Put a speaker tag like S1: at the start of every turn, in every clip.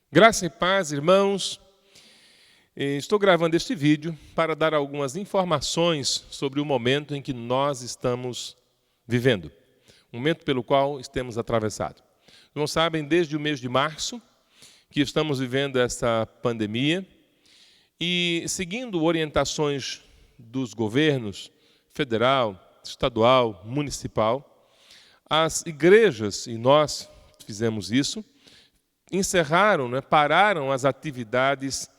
S1: Graça e paz, irmãos. Estou gravando este vídeo para dar algumas informações sobre o momento em que nós estamos vivendo, o momento pelo qual temos atravessado. Não sabem, desde o mês de março, que estamos vivendo essa pandemia e, seguindo orientações dos governos federal, estadual, municipal, as igrejas, e nós fizemos isso, encerraram, pararam as atividades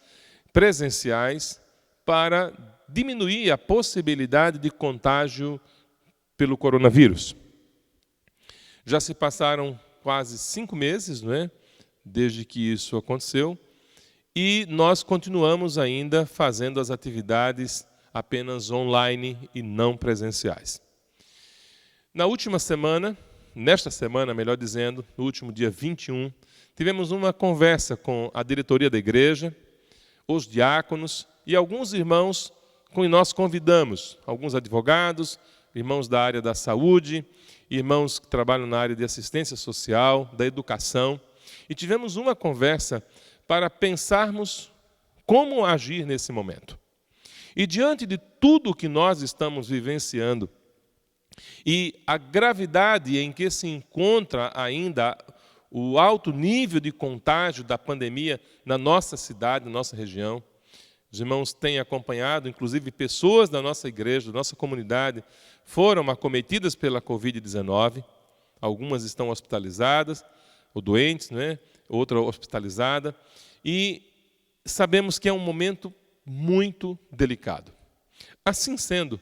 S1: presenciais para diminuir a possibilidade de contágio pelo coronavírus. Já se passaram quase 5 meses, desde que isso aconteceu, e nós continuamos ainda fazendo as atividades apenas online e não presenciais. Na última semana, nesta semana, melhor dizendo, no último dia 21, tivemos uma conversa com a diretoria da igreja, os diáconos e alguns irmãos com quem nós convidamos, alguns advogados, irmãos da área da saúde, irmãos que trabalham na área de assistência social, da educação, e tivemos uma conversa para pensarmos como agir nesse momento. E diante de tudo que nós estamos vivenciando e a gravidade em que se encontra ainda o alto nível de contágio da pandemia na nossa cidade, na nossa região. Os irmãos têm acompanhado, inclusive pessoas da nossa igreja, da nossa comunidade, foram acometidas pela Covid-19. Algumas estão hospitalizadas, ou doentes, outra hospitalizada. E sabemos que é um momento muito delicado. Assim sendo,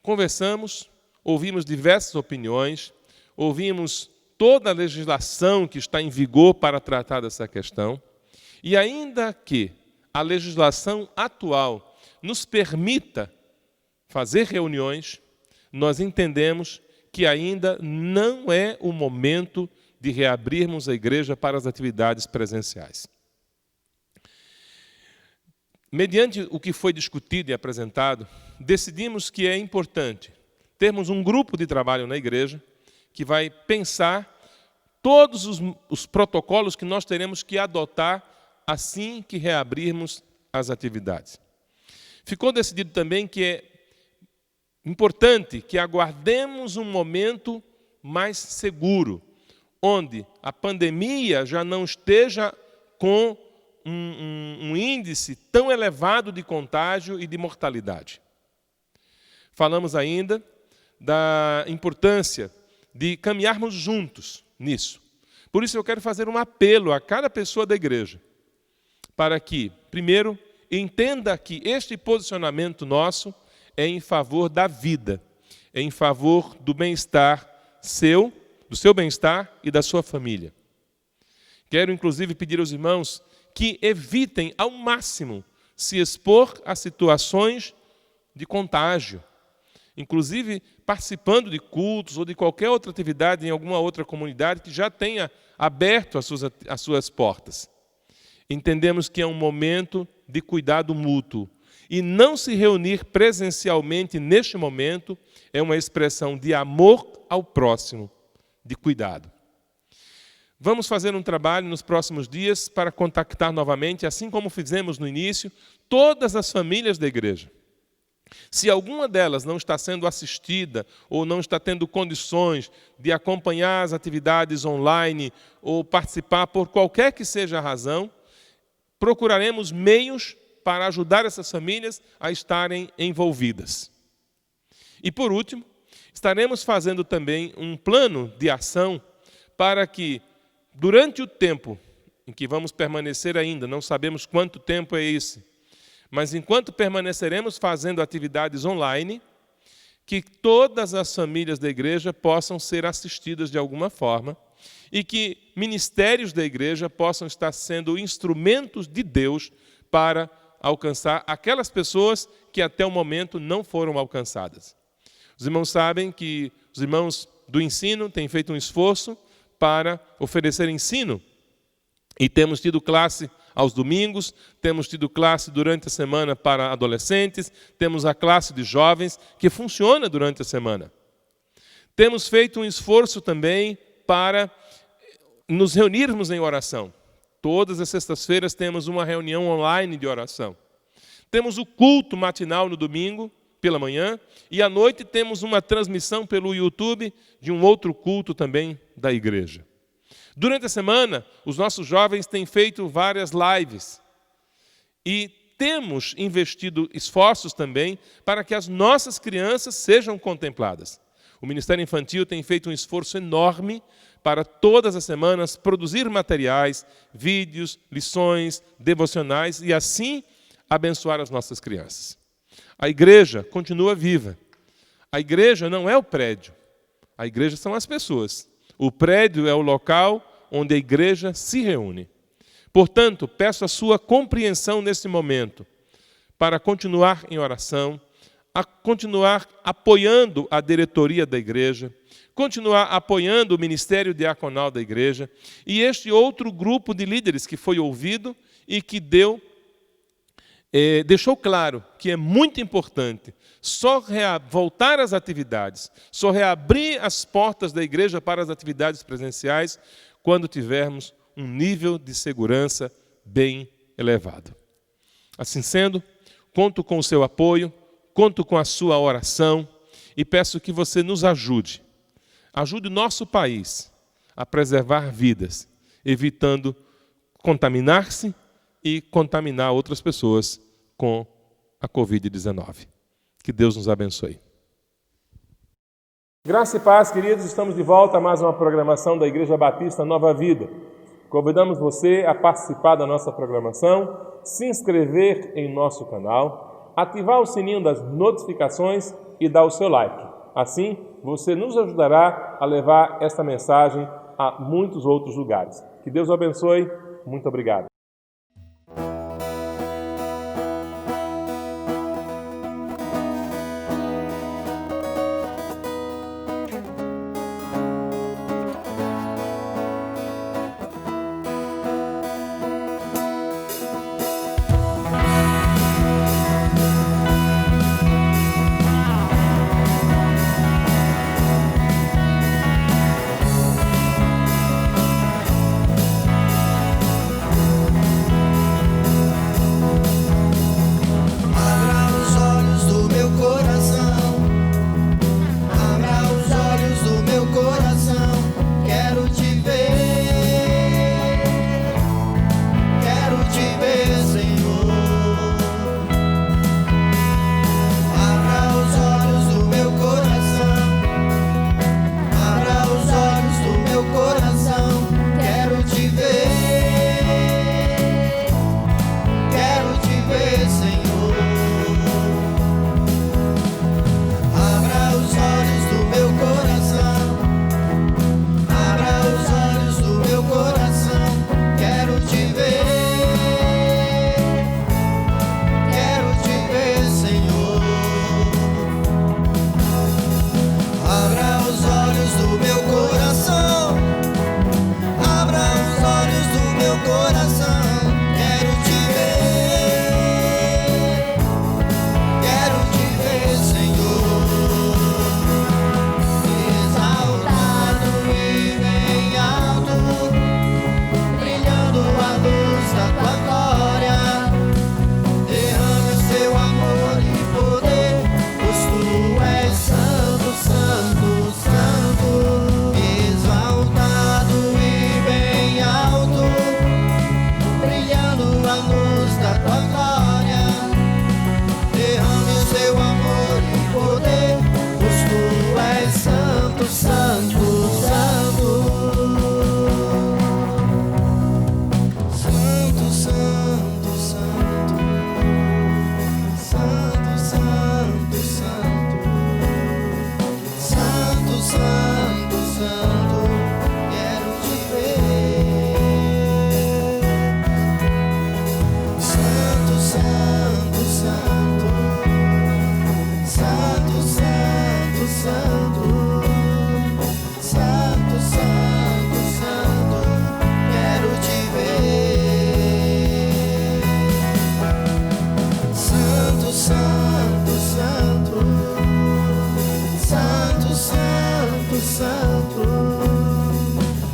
S1: conversamos, ouvimos diversas opiniões, ouvimos toda a legislação que está em vigor para tratar dessa questão, e ainda que a legislação atual nos permita fazer reuniões, nós entendemos que ainda não é o momento de reabrirmos a igreja para as atividades presenciais. Mediante o que foi discutido e apresentado, decidimos que é importante termos um grupo de trabalho na igreja que vai pensar todos os protocolos que nós teremos que adotar assim que reabrirmos as atividades. Ficou decidido também que é importante que aguardemos um momento mais seguro, onde a pandemia já não esteja com um índice tão elevado de contágio e de mortalidade. Falamos ainda da importância de caminharmos juntos nisso. Por isso eu quero fazer um apelo a cada pessoa da igreja, para que, primeiro, entenda que este posicionamento nosso é em favor da vida, é em favor do bem-estar seu, do seu bem-estar e da sua família. Quero, inclusive, pedir aos irmãos que evitem ao máximo se expor a situações de contágio, inclusive participando de cultos ou de qualquer outra atividade em alguma outra comunidade que já tenha aberto as suas portas. Entendemos que é um momento de cuidado mútuo. E não se reunir presencialmente neste momento é uma expressão de amor ao próximo, de cuidado. Vamos fazer um trabalho nos próximos dias para contactar novamente, assim como fizemos no início, todas as famílias da igreja. Se alguma delas não está sendo assistida ou não está tendo condições de acompanhar as atividades online ou participar por qualquer que seja a razão, procuraremos meios para ajudar essas famílias a estarem envolvidas. E, por último, estaremos fazendo também um plano de ação para que, durante o tempo em que vamos permanecer ainda, não sabemos quanto tempo é esse, mas enquanto permaneceremos fazendo atividades online, que todas as famílias da igreja possam ser assistidas de alguma forma e que ministérios da igreja possam estar sendo instrumentos de Deus para alcançar aquelas pessoas que até o momento não foram alcançadas. Os irmãos sabem que os irmãos do ensino têm feito um esforço para oferecer ensino e temos tido classe aos domingos, temos tido classe durante a semana para adolescentes, temos a classe de jovens que funciona durante a semana. Temos feito um esforço também para nos reunirmos em oração. Todas as sextas-feiras temos uma reunião online de oração. Temos o culto matinal no domingo, pela manhã, e à noite temos uma transmissão pelo YouTube de um outro culto também da igreja. Durante a semana, os nossos jovens têm feito várias lives e temos investido esforços também para que as nossas crianças sejam contempladas. O Ministério Infantil tem feito um esforço enorme para todas as semanas produzir materiais, vídeos, lições, devocionais e assim abençoar as nossas crianças. A igreja continua viva. A igreja não é o prédio. A igreja são as pessoas. O prédio é o local onde a igreja se reúne. Portanto, peço a sua compreensão nesse momento para continuar em oração, a continuar apoiando a diretoria da igreja, continuar apoiando o ministério diaconal da igreja e este outro grupo de líderes que foi ouvido e que deixou claro que é muito importante só voltar às atividades, só reabrir as portas da igreja para as atividades presenciais quando tivermos um nível de segurança bem elevado. Assim sendo, conto com o seu apoio, conto com a sua oração e peço que você nos ajude. Ajude o nosso país a preservar vidas, evitando contaminar-se e contaminar outras pessoas com a Covid-19. Que Deus nos abençoe. Graça e paz, queridos. Estamos de volta a mais uma programação da Igreja Batista Nova Vida. Convidamos você a participar da nossa programação, se inscrever em nosso canal, ativar o sininho das notificações e dar o seu like. Assim, você nos ajudará a levar esta mensagem a muitos outros lugares. Que Deus o abençoe. Muito obrigado.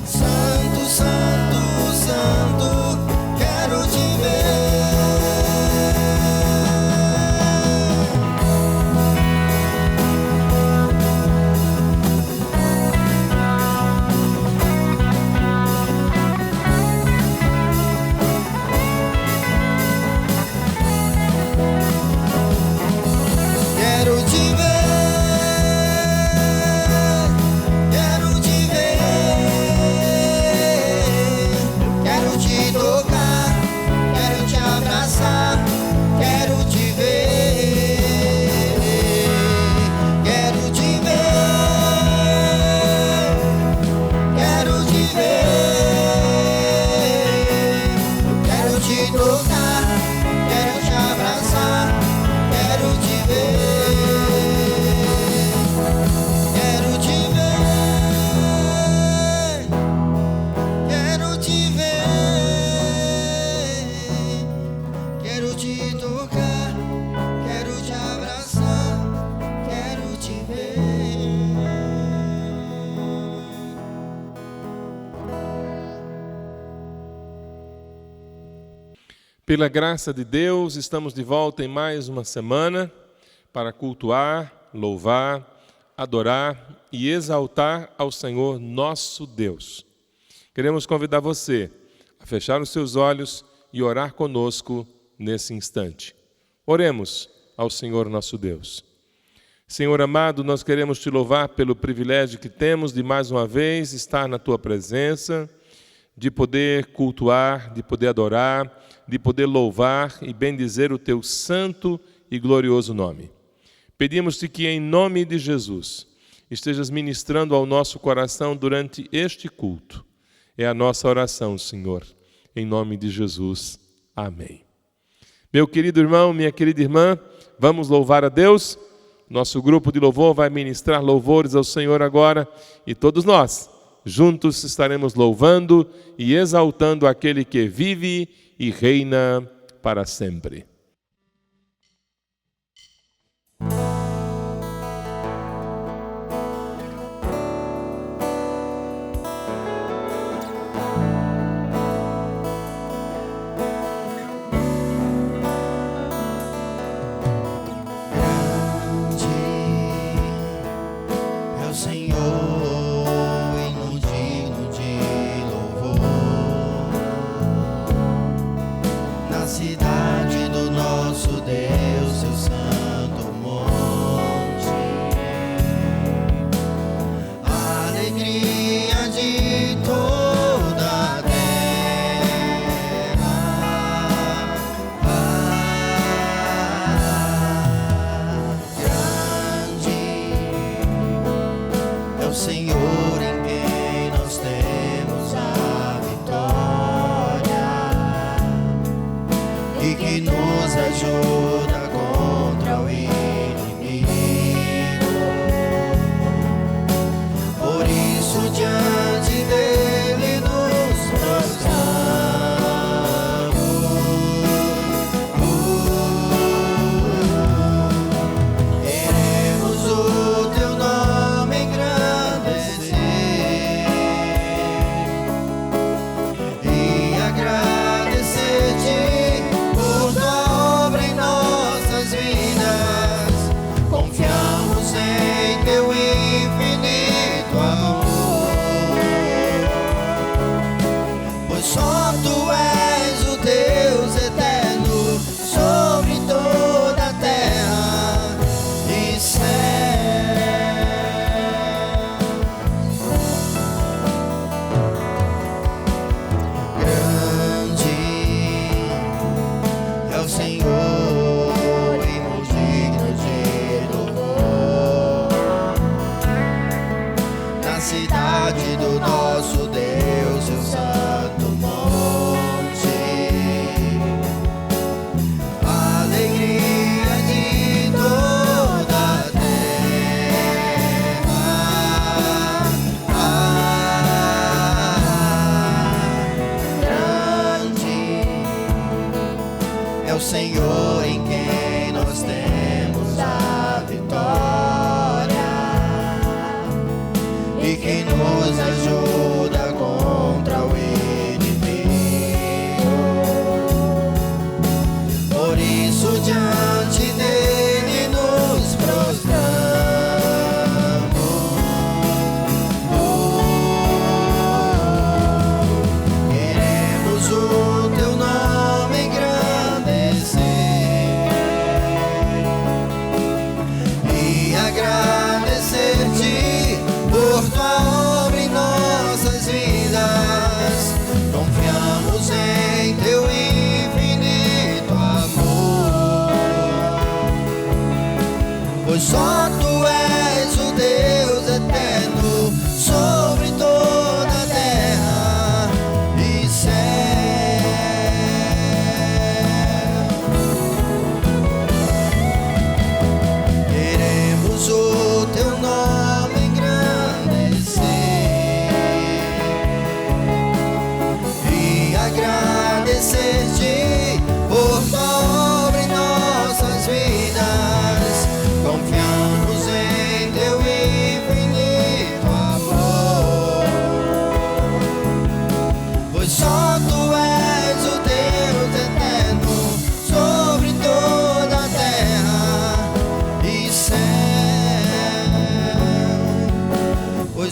S2: Santo, Santo, Santo,
S1: Pela graça de Deus, estamos de volta em mais uma semana para cultuar, louvar, adorar e exaltar ao Senhor nosso Deus. Queremos convidar você a fechar os seus olhos e orar conosco nesse instante. Oremos ao Senhor nosso Deus. Senhor amado, nós queremos te louvar pelo privilégio que temos de mais uma vez estar na tua presença, de poder cultuar, de poder adorar, de poder louvar e bendizer o teu santo e glorioso nome. Pedimos-te que, em nome de Jesus, estejas ministrando ao nosso coração durante este culto. É a nossa oração, Senhor, em nome de Jesus. Amém. Meu querido irmão, minha querida irmã, vamos louvar a Deus. Nosso grupo de louvor vai ministrar louvores ao Senhor agora e todos nós, juntos, estaremos louvando e exaltando aquele que vive e reina para sempre.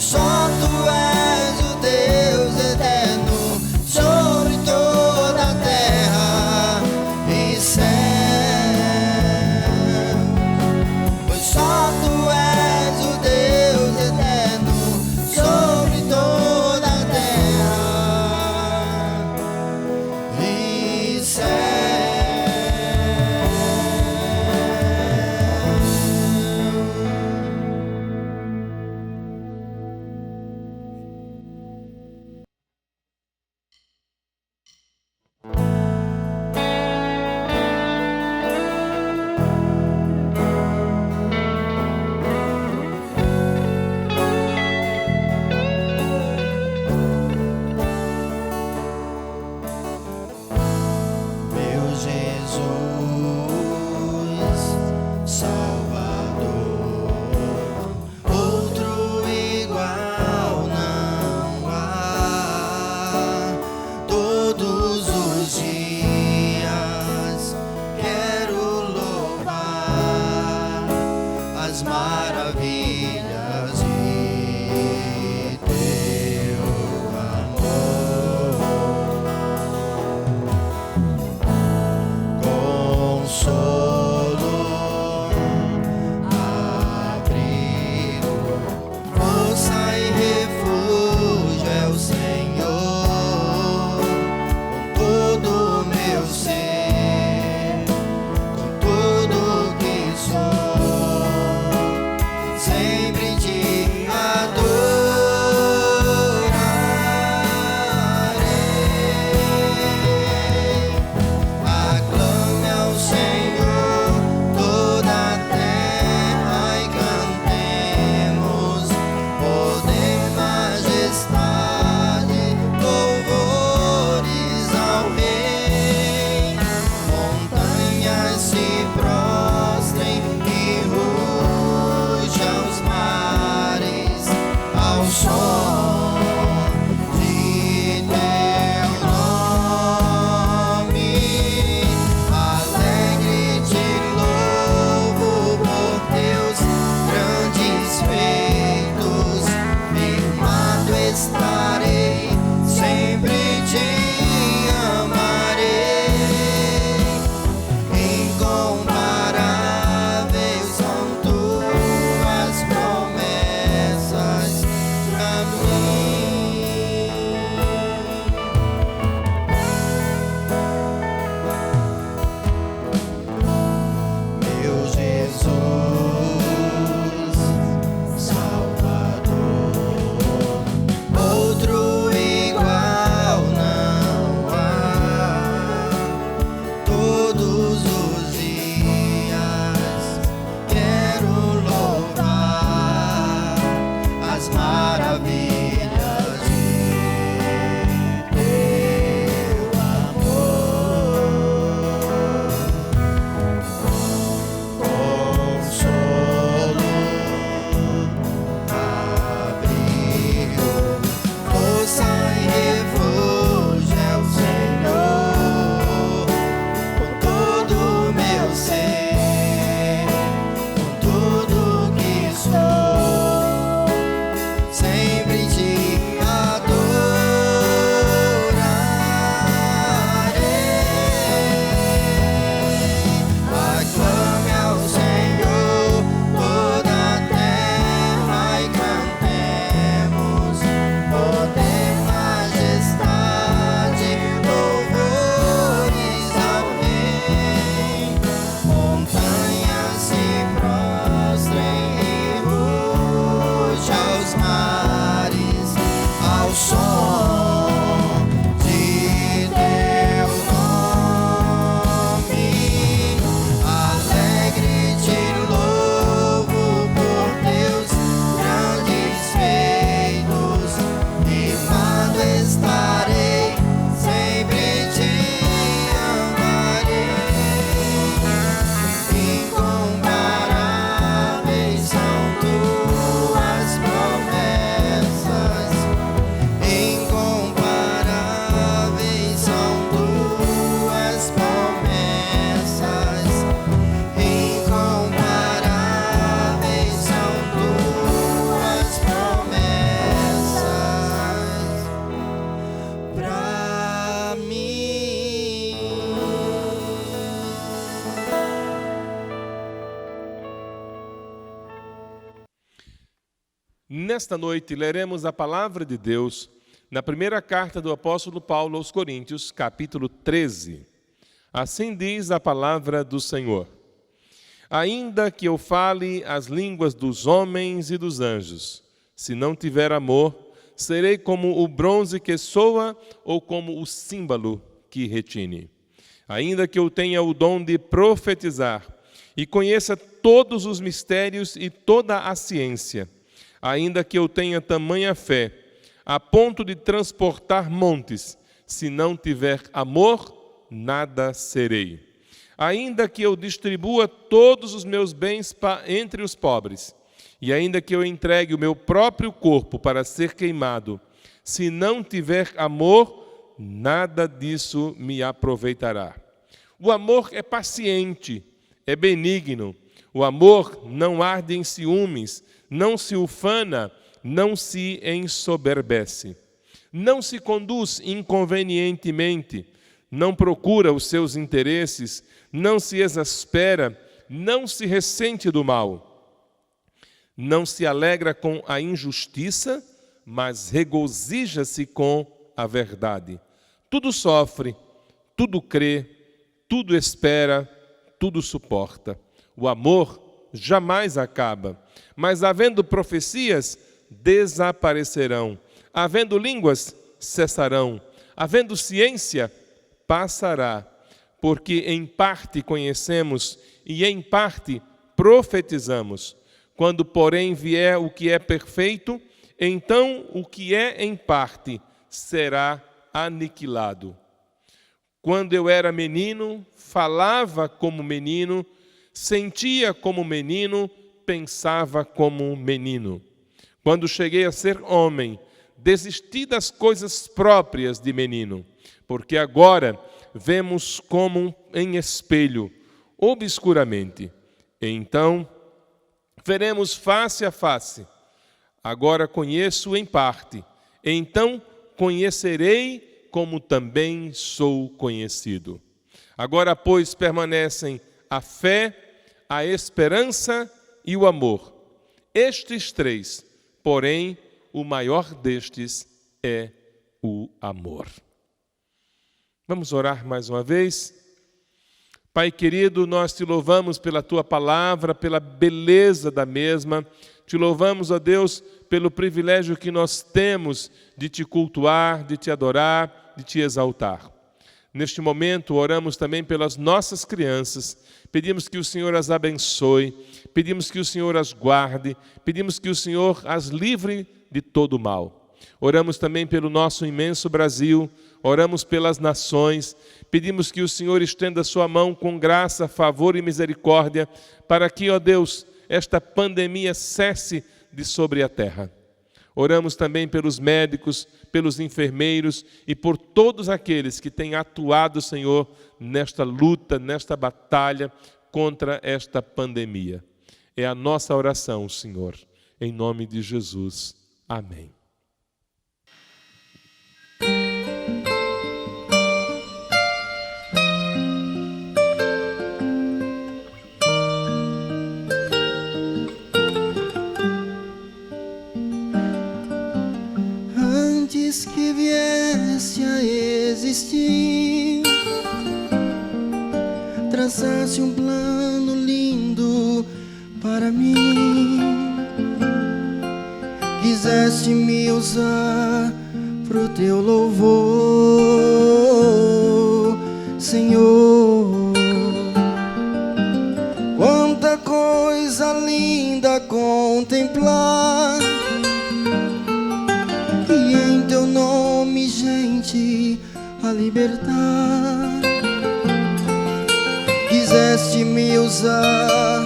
S2: pois só tu és o Deus eterno sobre toda a terra e céu. Pois só tu és o Deus eterno sobre toda a terra e céu. Meu Jesus, Salvador, outro igual não há. Todos os dias quero louvar as maravilhas de teu amor. Consolo, abrigo, força e refúgio é o Senhor. Com todo o meu ser, com tudo que sou, sempre te adorarei. Aclame ao Senhor toda a terra e cantemos poder, majestade, louvores ao Rei. Montanhas se prostrem e rujam os mares ao som de teu nome. Alegre te louvo por teus grandes feitos, firmado estarei, sempre te amarei. Incomparáveis são tuas promessas pra mim. Meu Jesus, Salvador, outro igual não há. Todos os dias quero louvar as maravilhas de teu amor. Consolo, abrigo, força e refúgio é o Senhor. Com todo o meu ser, com tudo que sou, sempre
S1: Nesta noite leremos a palavra de Deus na primeira carta do apóstolo Paulo aos Coríntios, capítulo 13. Assim diz a palavra do Senhor: ainda que eu fale as línguas dos homens e dos anjos, se não tiver amor, serei como o bronze que soa ou como o símbolo que retine. Ainda que eu tenha o dom de profetizar e conheça todos os mistérios e toda a ciência, ainda que eu tenha tamanha fé, a ponto de transportar montes, se não tiver amor, nada serei. Ainda que eu distribua todos os meus bens entre os pobres, e ainda que eu entregue o meu próprio corpo para ser queimado, se não tiver amor, nada disso me aproveitará. O amor é paciente, é benigno. O amor não arde em ciúmes, não se ufana, não se ensoberbece. Não se conduz inconvenientemente, não procura os seus interesses, não se exaspera, não se ressente do mal. Não se alegra com a injustiça, mas regozija-se com a verdade. Tudo sofre, tudo crê, tudo espera, tudo suporta. O amor jamais acaba, mas havendo profecias, desaparecerão. Havendo línguas, cessarão. Havendo ciência, passará. Porque em parte conhecemos e em parte profetizamos. Quando, porém, vier o que é perfeito, então o que é em parte será aniquilado. Quando eu era menino, falava como menino, sentia como menino, pensava como menino. Quando cheguei a ser homem, desisti das coisas próprias de menino, porque agora vemos como em espelho, obscuramente. Então, veremos face a face. Agora conheço em parte, então conhecerei como também sou conhecido. Agora, pois, permanecem a fé, a esperança e o amor. Estes três, porém, o maior destes é o amor. Vamos orar mais uma vez? Pai querido, nós te louvamos pela tua palavra, pela beleza da mesma. Te louvamos, ó Deus, pelo privilégio que nós temos de te cultuar, de te adorar, de te exaltar. Neste momento, oramos também pelas nossas crianças. Pedimos que o Senhor as abençoe, pedimos que o Senhor as guarde, pedimos que o Senhor as livre de todo mal. Oramos também pelo nosso imenso Brasil, oramos pelas nações, pedimos que o Senhor estenda sua mão com graça, favor e misericórdia, para que, ó Deus, esta pandemia cesse de sobre a terra. Oramos também pelos médicos, pelos enfermeiros e por todos aqueles que têm atuado, Senhor, nesta luta, nesta batalha contra esta pandemia. É a nossa oração, Senhor, em nome de Jesus. Amém.
S2: Antes que viesse a existir, traçasse um plano lindo para mim. Quiseste me usar pro teu louvor, Senhor. Quanta coisa linda a contemplar, e em teu nome, gente, a libertar. Quiseste me usar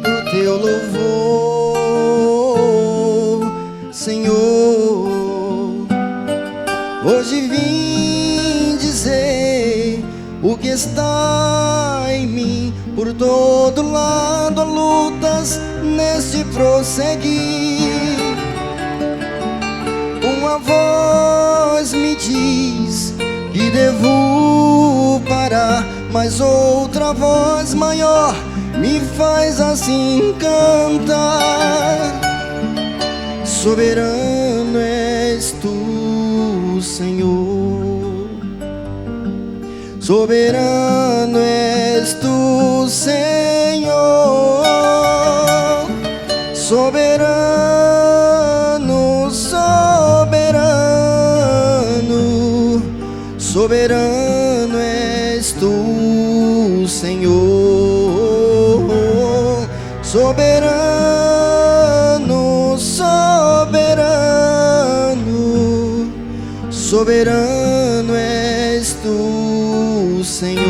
S2: pro teu louvor, Senhor. Hoje vim dizer o que está em mim. Por todo lado há lutas neste prosseguir. Uma voz me diz que devo parar, mas outra voz maior me faz assim cantar. Soberano és tu, Senhor. Soberano és tu, Senhor. Soberano, soberano, soberano és tu, Senhor. Soberano, soberano, soberano és tu, Senhor.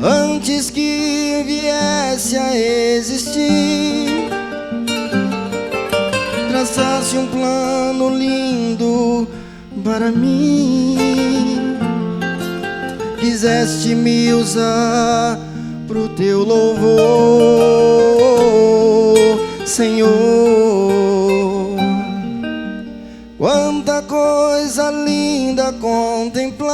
S2: Antes que viesse a existir, traçasse um plano lindo para mim. Quiseste me usar pro teu louvor, Senhor. Quanta coisa linda contemplar,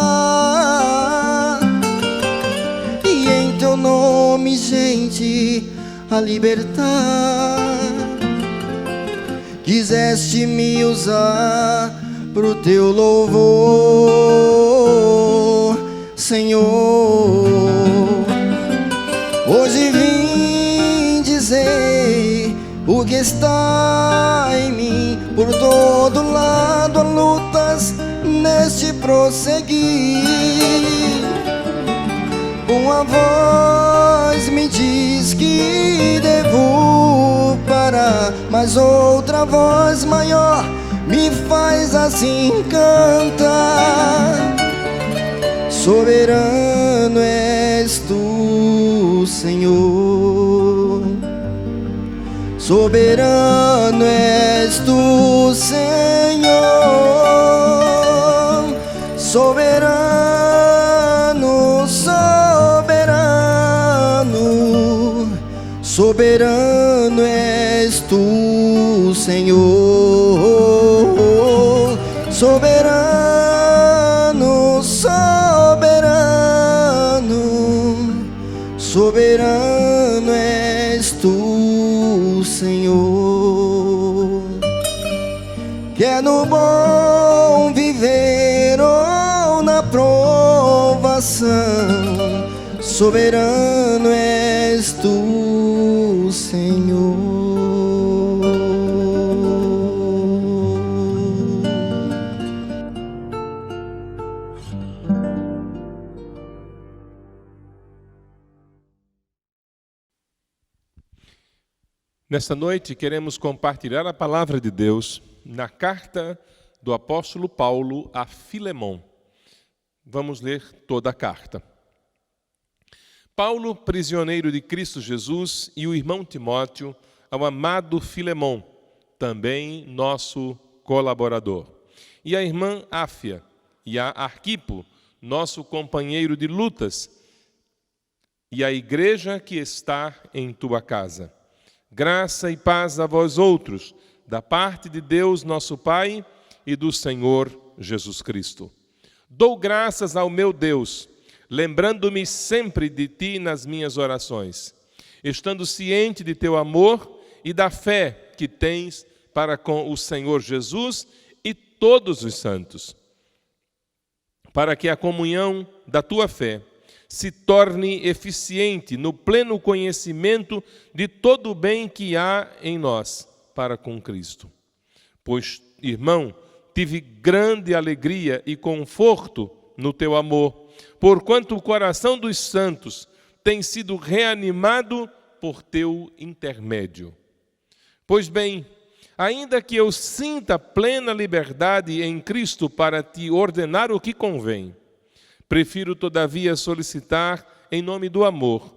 S2: e em teu nome, gente, a libertar. Quiseste me usar pro teu louvor, Senhor. Hoje vim dizer o que está em mim. Por todo lado há lutas neste prosseguir. Uma voz me diz que devo parar, mas outra voz maior me faz assim cantar. Soberano és tu, Senhor. Soberano és tu, Senhor. Soberano, soberano, soberano és tu, Senhor. Soberano, soberano, soberano és tu, Senhor. Quer no bom viver ou na provação, soberano és tu, Senhor.
S1: Nesta noite queremos compartilhar a palavra de Deus na carta do apóstolo Paulo a Filemon. Vamos ler toda a carta. Paulo, prisioneiro de Cristo Jesus, e o irmão Timóteo, ao amado Filemon, também nosso colaborador, e a irmã Áfia, e a Arquipo, nosso companheiro de lutas, e a igreja que está em tua casa. Graça e paz a vós outros, da parte de Deus nosso Pai e do Senhor Jesus Cristo. Dou graças ao meu Deus, lembrando-me sempre de ti nas minhas orações, estando ciente de teu amor e da fé que tens para com o Senhor Jesus e todos os santos, para que a comunhão da tua fé se torne eficiente no pleno conhecimento de todo o bem que há em nós para com Cristo. Pois, irmão, tive grande alegria e conforto no teu amor, porquanto o coração dos santos tem sido reanimado por teu intermédio. Pois bem, ainda que eu sinta plena liberdade em Cristo para te ordenar o que convém, prefiro, todavia, solicitar em nome do amor,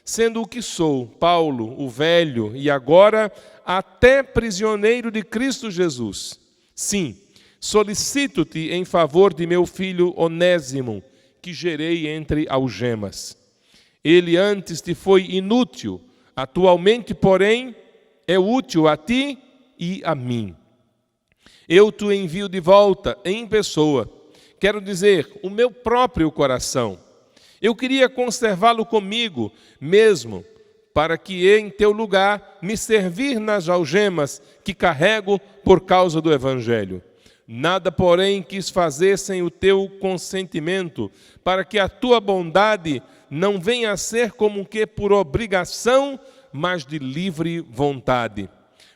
S1: sendo o que sou, Paulo, o velho, e agora até prisioneiro de Cristo Jesus. Sim, solicito-te em favor de meu filho Onésimo, que gerei entre algemas. Ele antes te foi inútil, atualmente, porém, é útil a ti e a mim. Eu te envio de volta em pessoa, quero dizer, o meu próprio coração. Eu queria conservá-lo comigo mesmo, para que em teu lugar me servir nas algemas que carrego por causa do Evangelho. Nada, porém, quis fazer sem o teu consentimento, para que a tua bondade não venha a ser como que por obrigação, mas de livre vontade.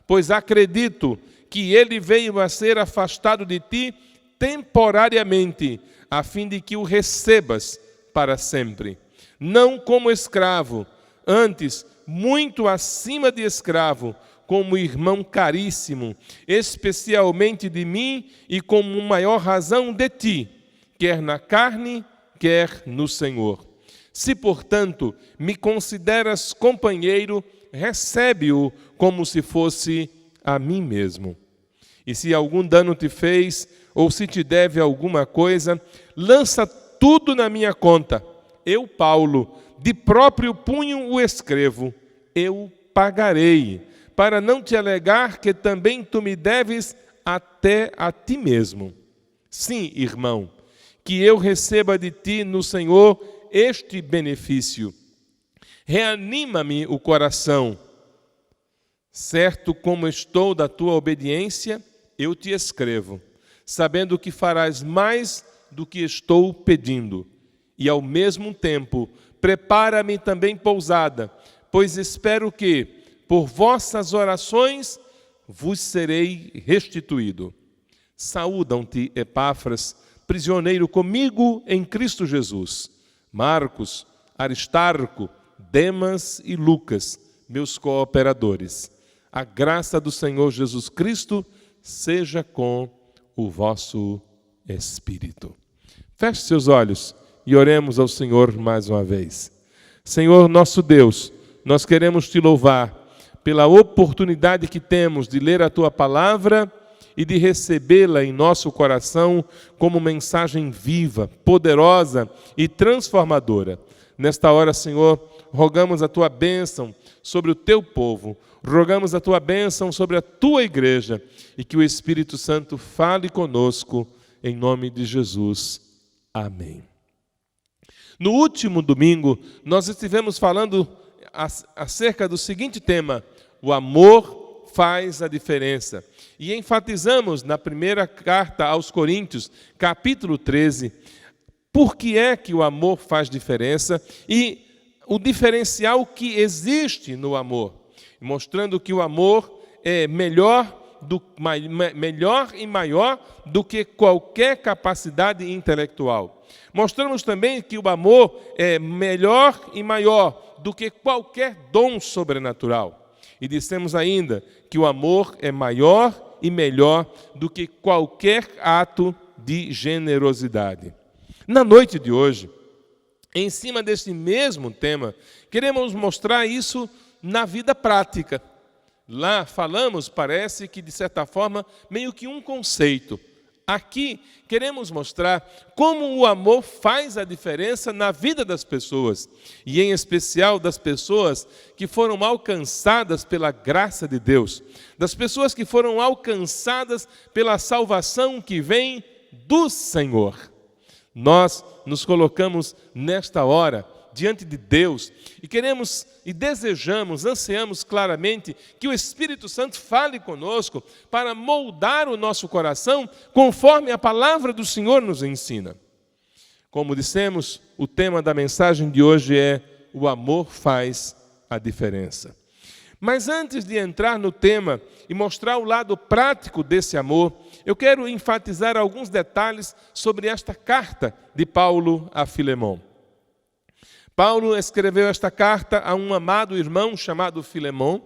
S1: Pois acredito que ele veio a ser afastado de ti temporariamente, a fim de que o recebas para sempre. Não como escravo, antes, muito acima de escravo, como irmão caríssimo, especialmente de mim e como maior razão de ti, quer na carne, quer no Senhor. Se, portanto, me consideras companheiro, recebe-o como se fosse a mim mesmo. E se algum dano te fez, ou se te deve alguma coisa, lança tudo na minha conta. Eu, Paulo, de próprio punho o escrevo, eu pagarei, para não te alegar que também tu me deves até a ti mesmo. Sim, irmão, que eu receba de ti no Senhor este benefício. Reanima-me o coração. Certo como estou da tua obediência, eu te escrevo, sabendo que farás mais do que estou pedindo. E ao mesmo tempo, prepara-me também pousada, pois espero que, por vossas orações, vos serei restituído. Saúdam-te, Epáfras, prisioneiro comigo em Cristo Jesus. Marcos, Aristarco, Demas e Lucas, meus cooperadores. A graça do Senhor Jesus Cristo seja com o vosso espírito. Feche seus olhos e oremos ao Senhor mais uma vez. Senhor nosso Deus, nós queremos te louvar pela oportunidade que temos de ler a tua palavra e de recebê-la em nosso coração como mensagem viva, poderosa e transformadora. Nesta hora, Senhor, rogamos a tua bênção sobre o teu povo, rogamos a tua bênção sobre a tua igreja e que o Espírito Santo fale conosco, em nome de Jesus. Amém. No último domingo, nós estivemos falando acerca do seguinte tema: o amor faz a diferença. E enfatizamos na primeira carta aos Coríntios, capítulo 13, por que é que o amor faz diferença e o diferencial que existe no amor, mostrando que o amor é melhor e maior do que qualquer capacidade intelectual. Mostramos também que o amor é melhor e maior do que qualquer dom sobrenatural. E dissemos ainda que o amor é maior e melhor do que qualquer ato de generosidade. Na noite de hoje, em cima desse mesmo tema, queremos mostrar isso na vida prática. Lá falamos, parece que de certa forma, meio que um conceito. Aqui queremos mostrar como o amor faz a diferença na vida das pessoas, e em especial das pessoas que foram alcançadas pela graça de Deus, das pessoas que foram alcançadas pela salvação que vem do Senhor. Nós nos colocamos nesta hora diante de Deus e queremos e desejamos, ansiamos claramente que o Espírito Santo fale conosco para moldar o nosso coração conforme a palavra do Senhor nos ensina. Como dissemos, o tema da mensagem de hoje é: o amor faz a diferença. Mas antes de entrar no tema e mostrar o lado prático desse amor, eu quero enfatizar alguns detalhes sobre esta carta de Paulo a Filemão. Paulo escreveu esta carta a um amado irmão chamado Filemão,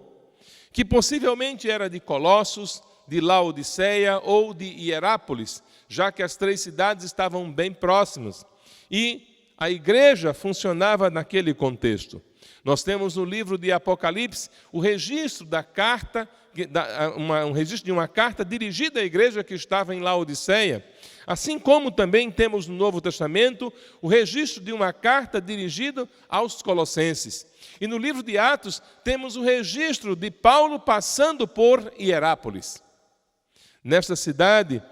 S1: que possivelmente era de Colossos, de Laodiceia ou de Hierápolis, já que as três cidades estavam bem próximas. E a igreja funcionava naquele contexto. Nós temos no livro de Apocalipse o registro da carta, um registro de uma carta dirigida à igreja que estava em Laodiceia, assim como também temos no Novo Testamento o registro de uma carta dirigida aos Colossenses. E no livro de Atos temos o registro de Paulo passando por Hierápolis. Nesta cidade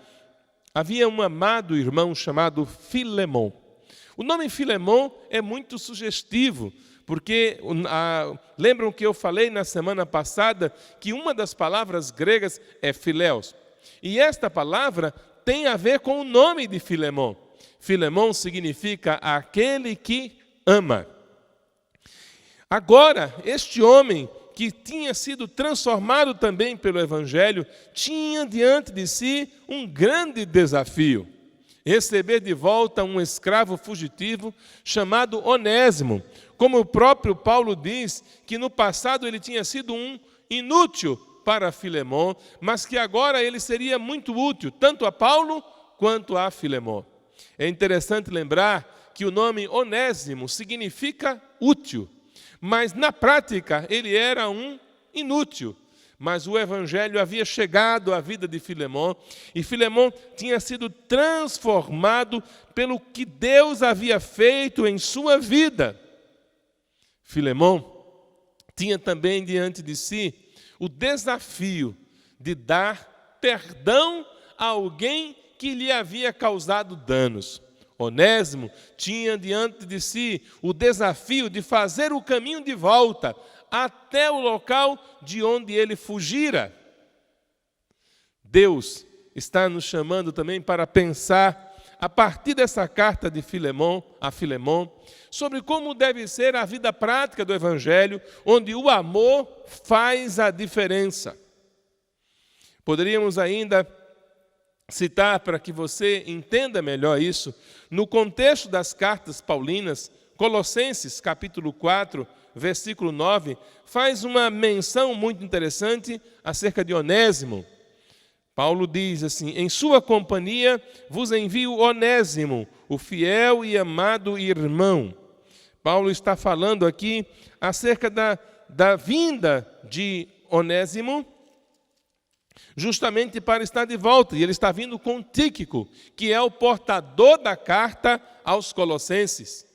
S1: havia um amado irmão chamado Filemon. O nome Filemon é muito sugestivo, porque lembram que eu falei na semana passada que uma das palavras gregas é filéus. E esta palavra tem a ver com o nome de Filemon. Filemon significa aquele que ama. Agora, este homem que tinha sido transformado também pelo Evangelho, tinha diante de si um grande desafio: receber de volta um escravo fugitivo chamado Onésimo. Como o próprio Paulo diz, que no passado ele tinha sido um inútil para Filemon, mas que agora ele seria muito útil, tanto a Paulo quanto a Filemon. É interessante lembrar que o nome Onésimo significa útil, mas na prática ele era um inútil. Mas o Evangelho havia chegado à vida de Filemon, e Filemon tinha sido transformado pelo que Deus havia feito em sua vida. Filemon tinha também diante de si o desafio de dar perdão a alguém que lhe havia causado danos. Onésimo tinha diante de si o desafio de fazer o caminho de volta até o local de onde ele fugira. Deus está nos chamando também para pensar, a partir dessa carta de Filemon a Filemon, sobre como deve ser a vida prática do Evangelho, onde o amor faz a diferença. Poderíamos ainda citar, para que você entenda melhor isso, no contexto das cartas paulinas, Colossenses capítulo 4, versículo 9, faz uma menção muito interessante acerca de Onésimo. Paulo diz assim: em sua companhia vos envio Onésimo, o fiel e amado irmão. Paulo está falando aqui acerca da vinda de Onésimo, justamente para estar de volta. E ele está vindo com Tíquico, que é o portador da carta aos Colossenses.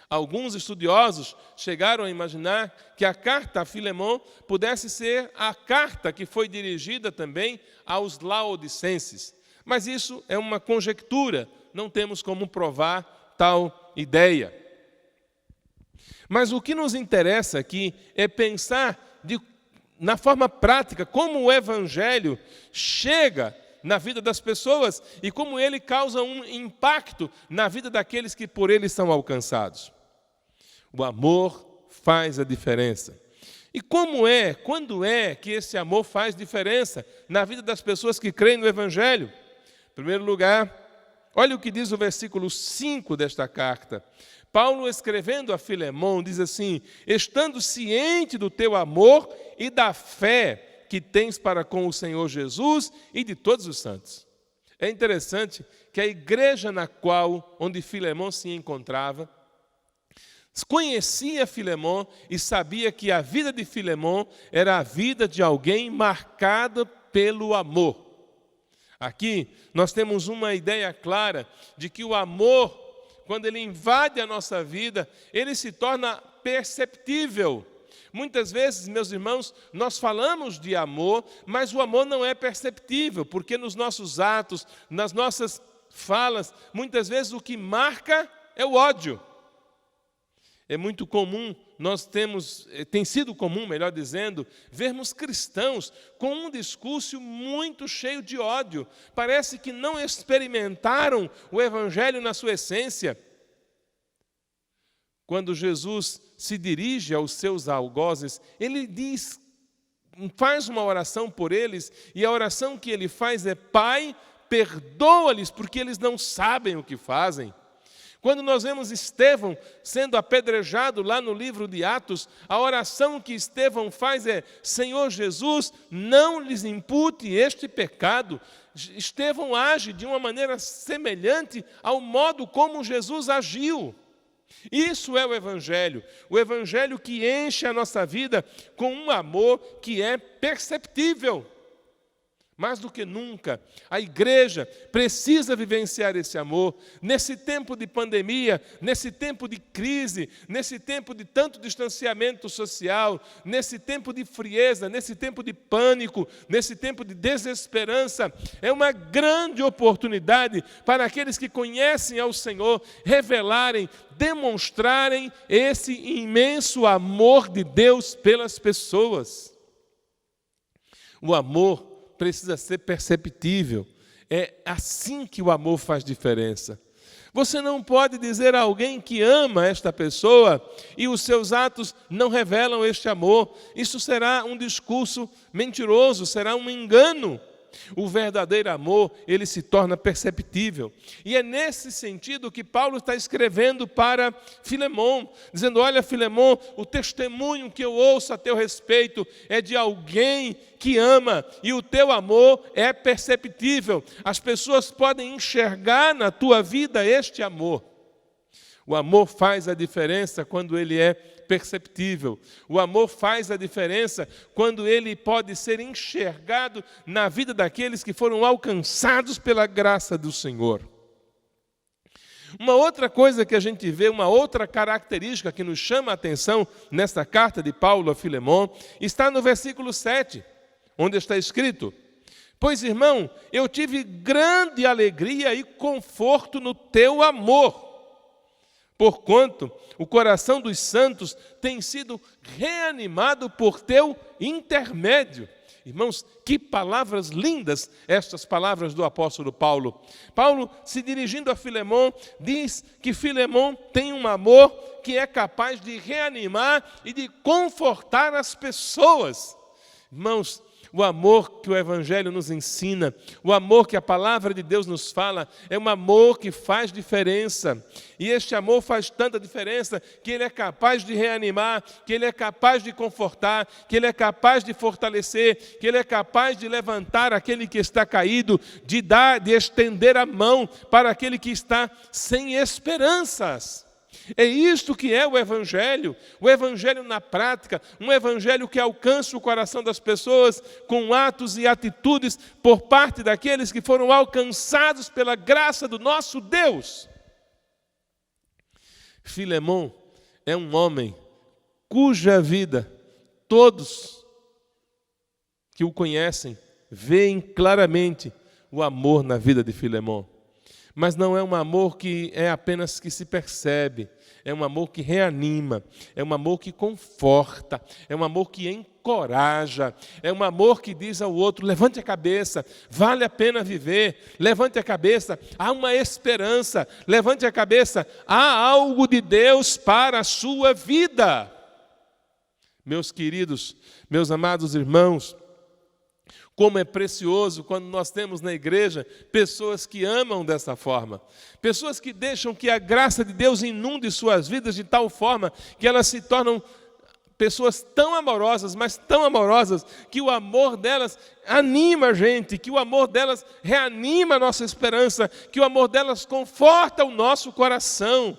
S1: Alguns estudiosos chegaram a imaginar que a carta a Filemon pudesse ser a carta que foi dirigida também aos laodicenses. Mas isso é uma conjectura, não temos como provar tal ideia. Mas o que nos interessa aqui é pensar na forma prática como o Evangelho chega na vida das pessoas e como ele causa um impacto na vida daqueles que por ele são alcançados. O amor faz a diferença. E quando é que esse amor faz diferença na vida das pessoas que creem no Evangelho? Em primeiro lugar, olha o que diz o versículo 5 desta carta. Paulo, escrevendo a Filemon, diz assim: estando ciente do teu amor e da fé que tens para com o Senhor Jesus e de todos os santos. É interessante que a igreja onde Filemon se encontrava, conhecia Filemon e sabia que a vida de Filemon era a vida de alguém marcada pelo amor. Aqui nós temos uma ideia clara de que o amor, quando ele invade a nossa vida, ele se torna perceptível. Muitas vezes, meus irmãos, nós falamos de amor, mas o amor não é perceptível, porque nos nossos atos, nas nossas falas, muitas vezes o que marca é o ódio. É muito comum, tem sido comum, melhor dizendo, vermos cristãos com um discurso muito cheio de ódio. Parece que não experimentaram o Evangelho na sua essência. Quando Jesus se dirige aos seus algozes, ele faz uma oração por eles, e a oração que ele faz é: Pai, perdoa-lhes, porque eles não sabem o que fazem. Quando nós vemos Estevão sendo apedrejado lá no livro de Atos, a oração que Estevão faz é: Senhor Jesus, não lhes impute este pecado. Estevão age de uma maneira semelhante ao modo como Jesus agiu. Isso é o Evangelho que enche a nossa vida com um amor que é perceptível. Mais do que nunca, a igreja precisa vivenciar esse amor. Nesse tempo de pandemia, nesse tempo de crise, nesse tempo de tanto distanciamento social, nesse tempo de frieza, nesse tempo de pânico, nesse tempo de desesperança, é uma grande oportunidade para aqueles que conhecem ao Senhor revelarem, demonstrarem esse imenso amor de Deus pelas pessoas. O amor precisa ser perceptível. É assim que o amor faz diferença. Você não pode dizer a alguém que ama esta pessoa e os seus atos não revelam este amor. Isso será um discurso mentiroso, será um engano. O verdadeiro amor, ele se torna perceptível. E é nesse sentido que Paulo está escrevendo para Filemon, dizendo: olha, Filemon, o testemunho que eu ouço a teu respeito é de alguém que ama, e o teu amor é perceptível. As pessoas podem enxergar na tua vida este amor. O amor faz a diferença quando ele é perceptível. O amor faz a diferença quando ele pode ser enxergado na vida daqueles que foram alcançados pela graça do Senhor. Uma outra coisa que a gente vê, uma outra característica que nos chama a atenção nesta carta de Paulo a Filemon, está no versículo 7, onde está escrito: pois, irmão, eu tive grande alegria e conforto no teu amor, porquanto o coração dos santos tem sido reanimado por teu intermédio. Irmãos, que palavras lindas estas palavras do apóstolo Paulo. Paulo, se dirigindo a Filemon, diz que Filemon tem um amor que é capaz de reanimar e de confortar as pessoas. Irmãos, o amor que o Evangelho nos ensina, o amor que a palavra de Deus nos fala, é um amor que faz diferença. E este amor faz tanta diferença que ele é capaz de reanimar, que ele é capaz de confortar, que ele é capaz de fortalecer, que ele é capaz de levantar aquele que está caído, de estender a mão para aquele que está sem esperanças. É isto que é o Evangelho na prática, um Evangelho que alcança o coração das pessoas com atos e atitudes por parte daqueles que foram alcançados pela graça do nosso Deus. Filemon é um homem cuja vida todos que o conhecem veem claramente o amor na vida de Filemon. Mas não é um amor que é apenas que se percebe, é um amor que reanima, é um amor que conforta, é um amor que encoraja, é um amor que diz ao outro: levante a cabeça, vale a pena viver, levante a cabeça, há uma esperança, levante a cabeça, há algo de Deus para a sua vida. Meus queridos, meus amados irmãos, como é precioso quando nós temos na igreja pessoas que amam dessa forma. Pessoas que deixam que a graça de Deus inunde suas vidas de tal forma que elas se tornam pessoas tão amorosas, mas tão amorosas, que o amor delas anima a gente, que o amor delas reanima a nossa esperança, que o amor delas conforta o nosso coração.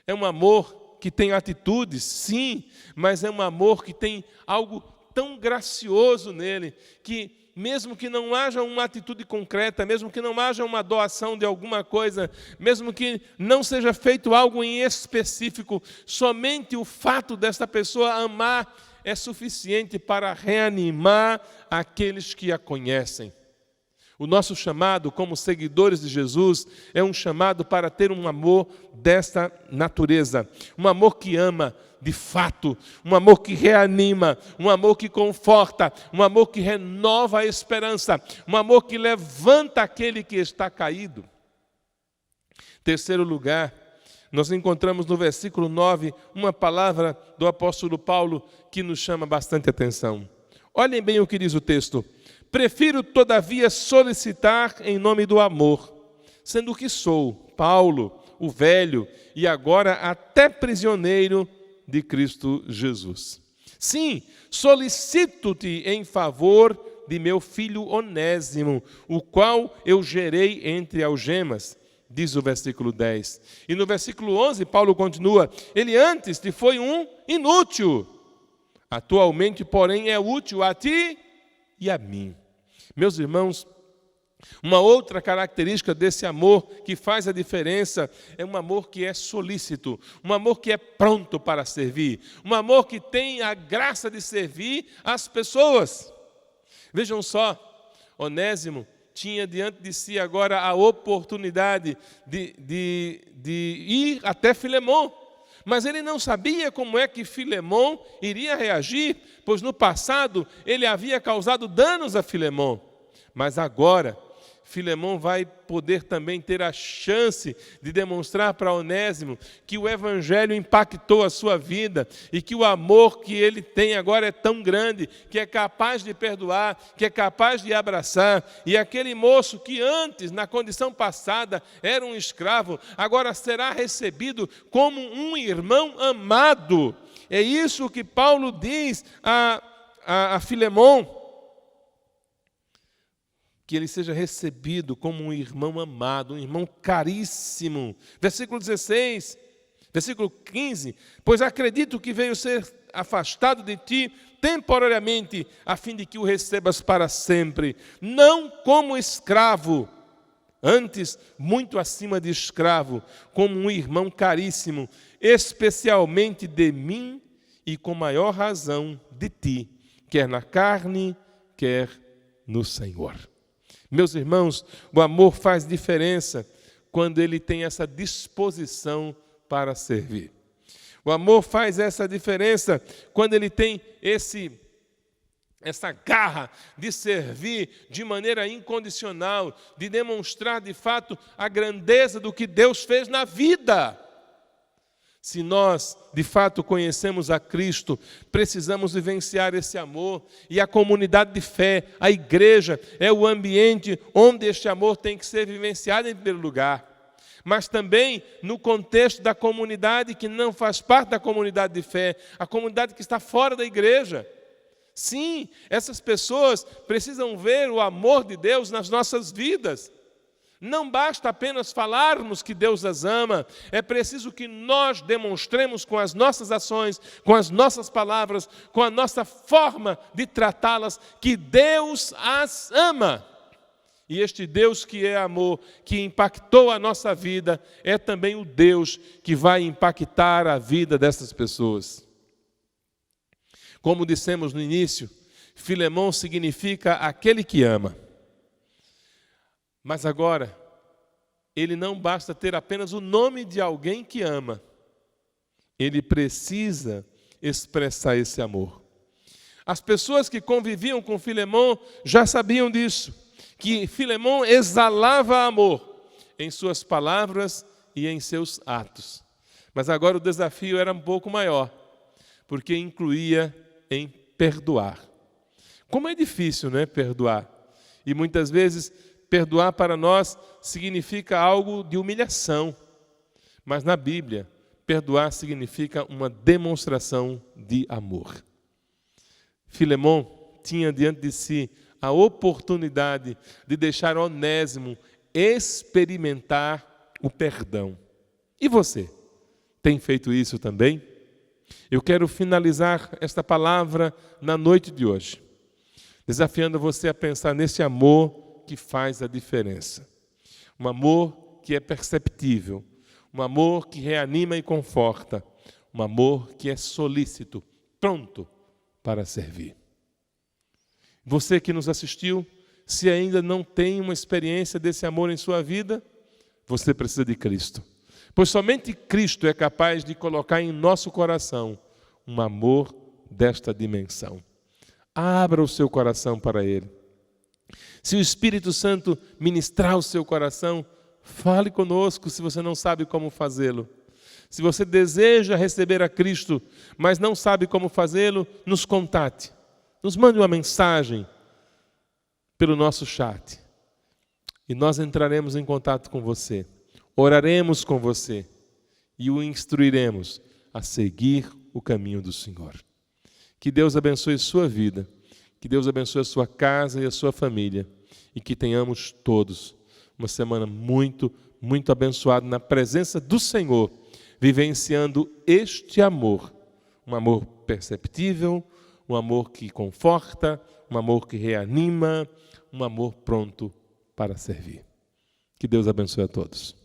S1: É um amor que tem atitudes, sim, mas é um amor que tem algo tão gracioso nele, que mesmo que não haja uma atitude concreta, mesmo que não haja uma doação de alguma coisa, mesmo que não seja feito algo em específico, somente o fato desta pessoa amar é suficiente para reanimar aqueles que a conhecem. O nosso chamado como seguidores de Jesus é um chamado para ter um amor desta natureza, um amor que ama de fato, um amor que reanima, um amor que conforta, um amor que renova a esperança, um amor que levanta aquele que está caído. Terceiro lugar, nós encontramos no versículo 9 uma palavra do apóstolo Paulo que nos chama bastante atenção. Olhem bem o que diz o texto: prefiro, todavia, solicitar em nome do amor, sendo que sou, Paulo, o velho, e agora até prisioneiro de Cristo Jesus. Sim, solicito-te em favor de meu filho Onésimo, o qual eu gerei entre algemas, diz o versículo 10. E no versículo 11, Paulo continua: ele antes te foi um inútil, atualmente, porém, é útil a ti e a mim. Meus irmãos, uma outra característica desse amor que faz a diferença é um amor que é solícito, um amor que é pronto para servir, um amor que tem a graça de servir as pessoas. Vejam só, Onésimo tinha diante de si agora a oportunidade de ir até Filemon, mas ele não sabia como é que Filemon iria reagir, pois no passado ele havia causado danos a Filemon, mas agora Filemon vai poder também ter a chance de demonstrar para Onésimo que o Evangelho impactou a sua vida e que o amor que ele tem agora é tão grande, que é capaz de perdoar, que é capaz de abraçar. E aquele moço que antes, na condição passada, era um escravo, agora será recebido como um irmão amado. É isso que Paulo diz a Filemon, que ele seja recebido como um irmão amado, um irmão caríssimo. Versículo 16, versículo 15, pois acredito que veio ser afastado de ti temporariamente, a fim de que o recebas para sempre, não como escravo, antes muito acima de escravo, como um irmão caríssimo, especialmente de mim e com maior razão de ti, quer na carne, quer no Senhor. Meus irmãos, o amor faz diferença quando ele tem essa disposição para servir. O amor faz essa diferença quando ele tem essa garra de servir de maneira incondicional, de demonstrar de fato a grandeza do que Deus fez na vida. Se nós, de fato, conhecemos a Cristo, precisamos vivenciar esse amor. E a comunidade de fé, a igreja, é o ambiente onde este amor tem que ser vivenciado em primeiro lugar. Mas também no contexto da comunidade que não faz parte da comunidade de fé, a comunidade que está fora da igreja. Sim, essas pessoas precisam ver o amor de Deus nas nossas vidas. Não basta apenas falarmos que Deus as ama, é preciso que nós demonstremos com as nossas ações, com as nossas palavras, com a nossa forma de tratá-las, que Deus as ama. E este Deus que é amor, que impactou a nossa vida, é também o Deus que vai impactar a vida dessas pessoas. Como dissemos no início, Filemon significa aquele que ama. Mas agora, ele não basta ter apenas o nome de alguém que ama. Ele precisa expressar esse amor. As pessoas que conviviam com Filemon já sabiam disso, que Filemon exalava amor em suas palavras e em seus atos. Mas agora o desafio era um pouco maior, porque incluía em perdoar. Como é difícil, né, perdoar? E muitas vezes perdoar para nós significa algo de humilhação, mas na Bíblia, perdoar significa uma demonstração de amor. Filemon tinha diante de si a oportunidade de deixar Onésimo experimentar o perdão. E você, tem feito isso também? Eu quero finalizar esta palavra na noite de hoje, desafiando você a pensar nesse amor que faz a diferença. Um amor que é perceptível, um amor que reanima e conforta, um amor que é solícito, pronto para servir. Você que nos assistiu, se ainda não tem uma experiência desse amor em sua vida, você precisa de Cristo. Pois somente Cristo é capaz de colocar em nosso coração um amor desta dimensão. Abra o seu coração para Ele. Se o Espírito Santo ministrar o seu coração, fale conosco se você não sabe como fazê-lo. Se você deseja receber a Cristo, mas não sabe como fazê-lo, nos contate. Nos mande uma mensagem pelo nosso chat. E nós entraremos em contato com você. Oraremos com você e o instruiremos a seguir o caminho do Senhor. Que Deus abençoe sua vida, que Deus abençoe a sua casa e a sua família e que tenhamos todos uma semana muito, muito abençoada na presença do Senhor, vivenciando este amor, um amor perceptível, um amor que conforta, um amor que reanima, um amor pronto para servir. Que Deus abençoe a todos.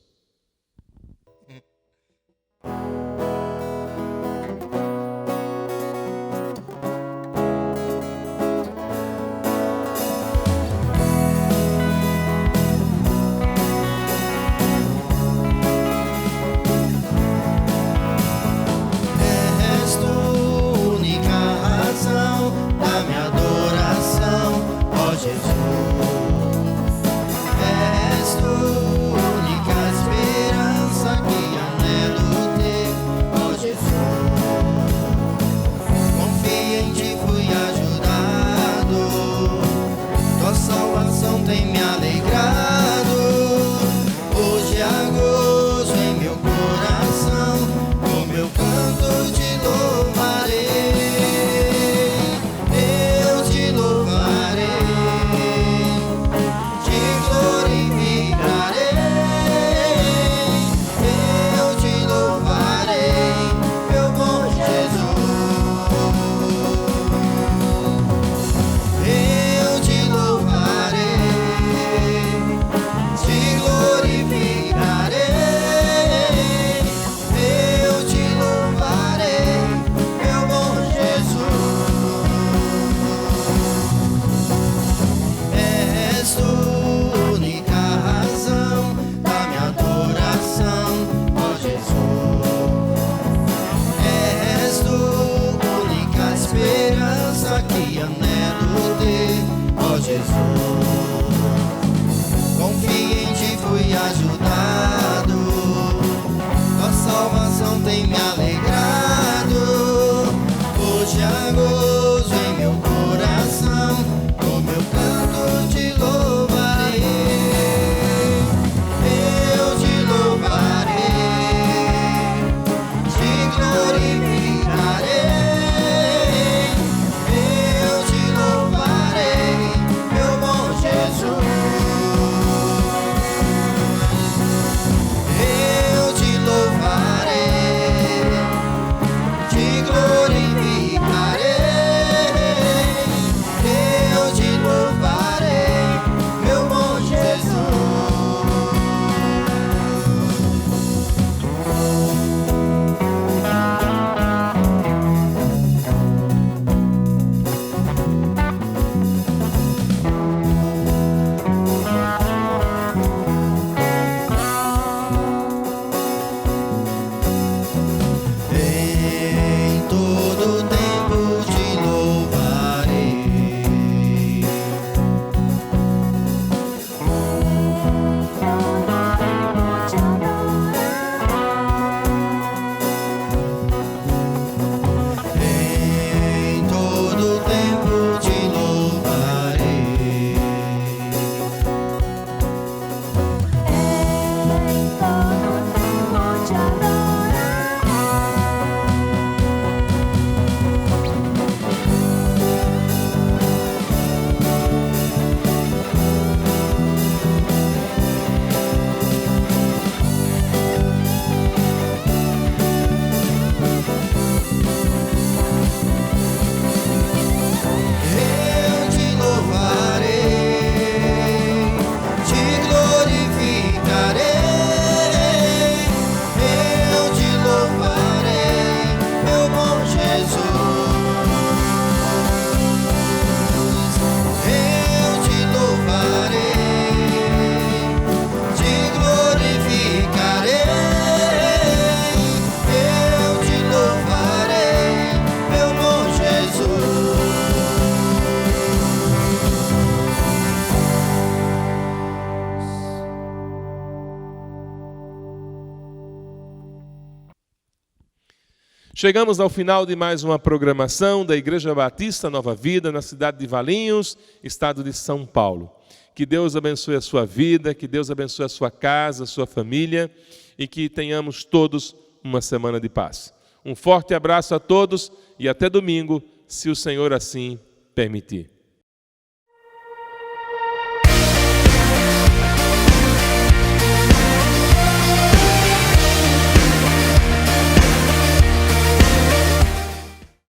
S1: Chegamos ao final de mais uma programação da Igreja Batista Nova Vida, na cidade de Valinhos, estado de São Paulo. Que Deus abençoe a sua vida, que Deus abençoe a sua casa, a sua família e que tenhamos todos uma semana de paz. Um forte abraço a todos e até domingo, se o Senhor assim permitir.